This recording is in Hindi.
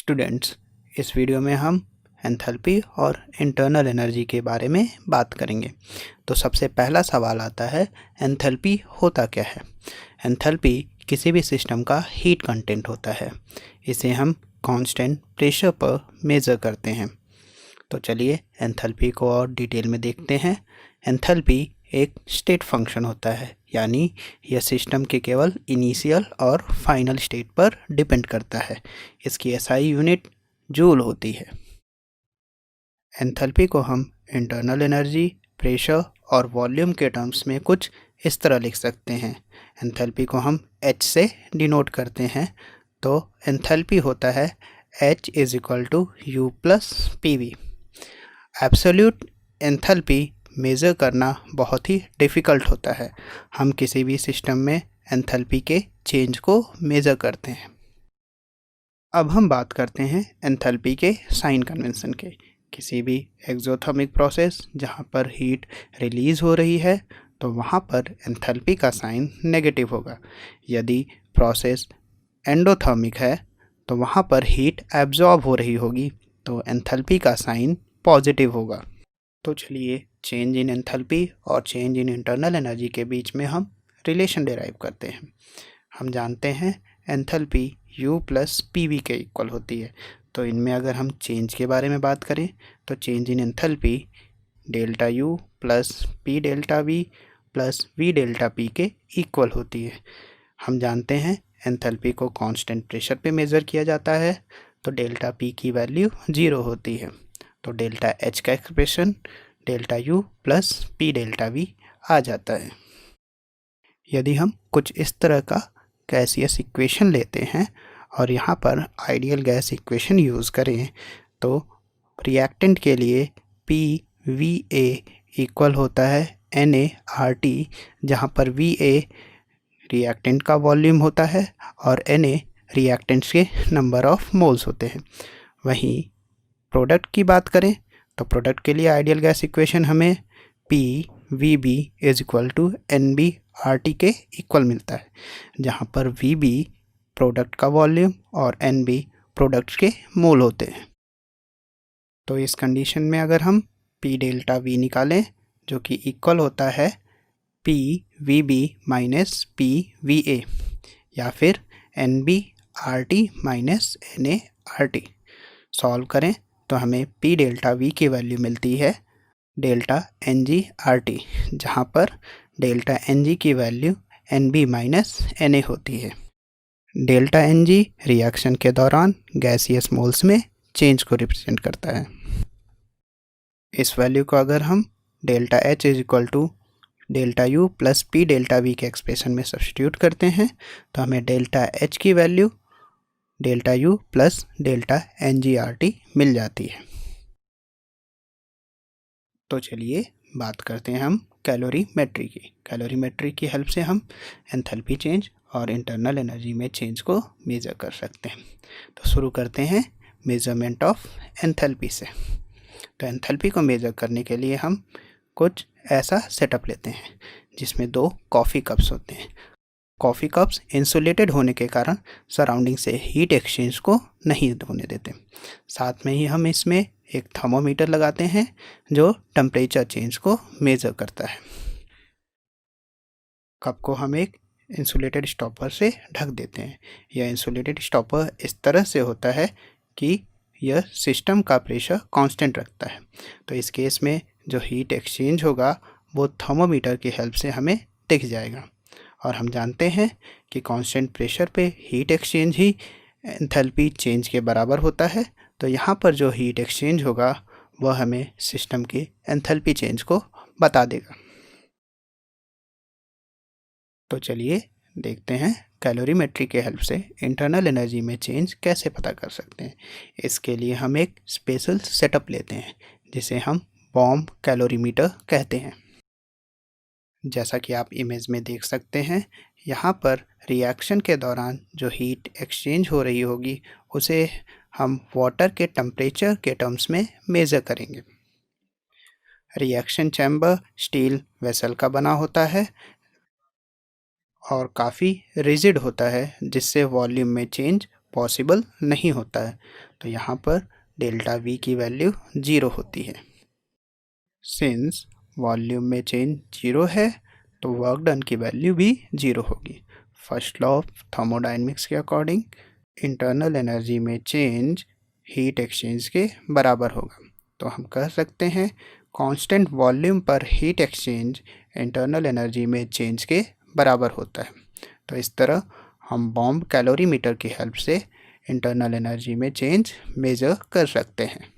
स्टूडेंट्स, इस वीडियो में हम एंथैल्पी और इंटरनल एनर्जी के बारे में बात करेंगे। तो सबसे पहला सवाल आता है, एंथैल्पी होता क्या है। एंथैल्पी किसी भी सिस्टम का हीट कंटेंट होता है। इसे हम कांस्टेंट प्रेशर पर मेज़र करते हैं। तो चलिए एंथैल्पी को और डिटेल में देखते हैं। एंथैल्पी एक स्टेट फंक्शन होता है, यानी यह सिस्टम के केवल इनिशियल और फाइनल स्टेट पर डिपेंड करता है। इसकी एसआई यूनिट जूल होती है। एंथैल्पी को हम इंटरनल एनर्जी, प्रेशर और वॉल्यूम के टर्म्स में कुछ इस तरह लिख सकते हैं। एंथैल्पी को हम H से डिनोट करते हैं। तो एंथैल्पी होता है H is equal to U plus PV। Absolute enthalpy measure करना बहुत ही डिफ़िकल्ट होता है। हम किसी भी सिस्टम में एंथैल्पी के चेंज को मेज़र करते हैं। अब हम बात करते हैं एंथैल्पी के साइन कन्वेंशन के। किसी भी एक्सोथर्मिक प्रोसेस जहाँ पर हीट रिलीज़ हो रही है, तो वहाँ पर एंथैल्पी का साइन नेगेटिव होगा। यदि प्रोसेस एंडोथर्मिक है तो वहाँ पर हीट एब्जॉर्ब हो रही होगी, तो एंथैल्पी का साइन पॉजिटिव होगा। तो चलिए चेंज इन एंथैल्पी और चेंज इन इंटरनल एनर्जी के बीच में हम रिलेशन डिराइव करते हैं। हम जानते हैं एंथैल्पी U प्लस PV के इक्वल होती है। तो इनमें अगर हम चेंज के बारे में बात करें तो change in enthalpy delta U plus P delta V plus V delta P के इक्वल होती है। हम जानते हैं एंथैल्पी को कांस्टेंट प्रेशर पे मेज़र किया जाता है, तो डेल्टा P की वैल्यू 0 होती है। तो डेल्टा H का expression delta U plus P delta V आ जाता है। यदि हम कुछ इस तरह का गैसियस इक्वेशन लेते हैं और यहाँ पर आइडियल गैस इक्वेशन यूज़ करें, तो रिएक्टेंट के लिए PVA इक्वल होता है NaRT, जहाँ पर VA रिएक्टेंट का वॉल्यूम होता है और Na रिएक्टेंट्स के नंबर ऑफ मोल्स होते हैं। वहीं प्रोडक्ट की बात करें तो प्रोडक्ट के लिए आइडियल गैस इक्वेशन हमें PVB is equal to NBRT के इक्वल मिलता है, जहाँ पर VB प्रोडक्ट का वॉल्यूम और NB प्रोडक्ट्स के मोल होते हैं। तो इस कंडीशन में अगर हम P डेल्टा V निकालें, जो कि इक्वल होता है PVB माइनस PVA, या फिर NBRT माइनस NaRT, सॉल्व करें तो हमें P डेल्टा V की वैल्यू मिलती है डेल्टा NgRT, जहाँ पर डेल्टा Ng की वैल्यू NB माइनस Na होती है। डेल्टा Ng रिएक्शन के दौरान गैसियस मोल्स में चेंज को रिप्रेजेंट करता है। इस वैल्यू को अगर हम delta H is equal to delta U plus P delta V के एक्सप्रेशन में सब्स्टिट्यूट करते हैं, तो हमें डेल्टा H की value delta U plus delta NgRT मिल जाती है। तो चलिए बात करते हैं हम कैलोरीमेट्री की। कैलोरीमेट्री की हेल्प से हम एंथैल्पी चेंज और इंटरनल एनर्जी में चेंज को मेज़र कर सकते हैं। तो शुरू करते हैं मेज़रमेंट ऑफ एंथैल्पी से। तो एंथैल्पी को मेज़र करने के लिए हम कुछ ऐसा सेटअप लेते हैं जिसमें 2 कॉफ़ी कप्स होते हैं। कॉफ़ी कप्स इंसुलेटेड होने के कारण सराउंडिंग से हीट एक्सचेंज को नहीं होने देते। साथ में ही हम इसमें एक थर्मोमीटर लगाते हैं जो टेम्परेचर चेंज को मेज़र करता है। कप को हम एक इंसुलेटेड स्टॉपर से ढक देते हैं। यह इंसुलेटेड स्टॉपर इस तरह से होता है कि यह सिस्टम का प्रेशर कांस्टेंट रखता है। तो इस केस में जो हीट एक्सचेंज होगा वो थर्मोमीटर की हेल्प से हमें दिख जाएगा। और हम जानते हैं कि कांस्टेंट प्रेशर पे हीट एक्सचेंज ही एंथैल्पी चेंज के बराबर होता है। तो यहाँ पर जो हीट एक्सचेंज होगा वह हमें सिस्टम की एंथैल्पी चेंज को बता देगा। तो चलिए देखते हैं कैलोरीमेट्री के हेल्प से इंटरनल एनर्जी में चेंज कैसे पता कर सकते हैं। इसके लिए हम एक स्पेशल सेटअप लेते हैं जिसे हम बॉम्ब कैलोरीमीटर कहते हैं। जैसा कि आप इमेज में देख सकते हैं, यहाँ पर रिएक्शन के दौरान जो हीट एक्सचेंज हो रही होगी उसे हम वाटर के टेम्परेचर के टर्म्स में मेज़र करेंगे। रिएक्शन चैम्बर स्टील वेसल का बना होता है और काफ़ी रिजिड होता है, जिससे वॉल्यूम में चेंज पॉसिबल नहीं होता है। तो यहाँ पर डेल्टा वी की वैल्यू 0 होती है। सिंस वॉल्यूम में चेंज 0 है तो वर्क डन की वैल्यू भी 0 होगी। फर्स्ट लॉ ऑफ थर्मोडायनेमिक्स के अकॉर्डिंग इंटरनल एनर्जी में चेंज हीट एक्सचेंज के बराबर होगा। तो हम कह सकते हैं कांस्टेंट वॉल्यूम पर हीट एक्सचेंज इंटरनल एनर्जी में चेंज के बराबर होता है। तो इस तरह हम बॉम्ब कैलोरीमीटर की हेल्प से इंटरनल एनर्जी में चेंज मेज़र कर सकते हैं।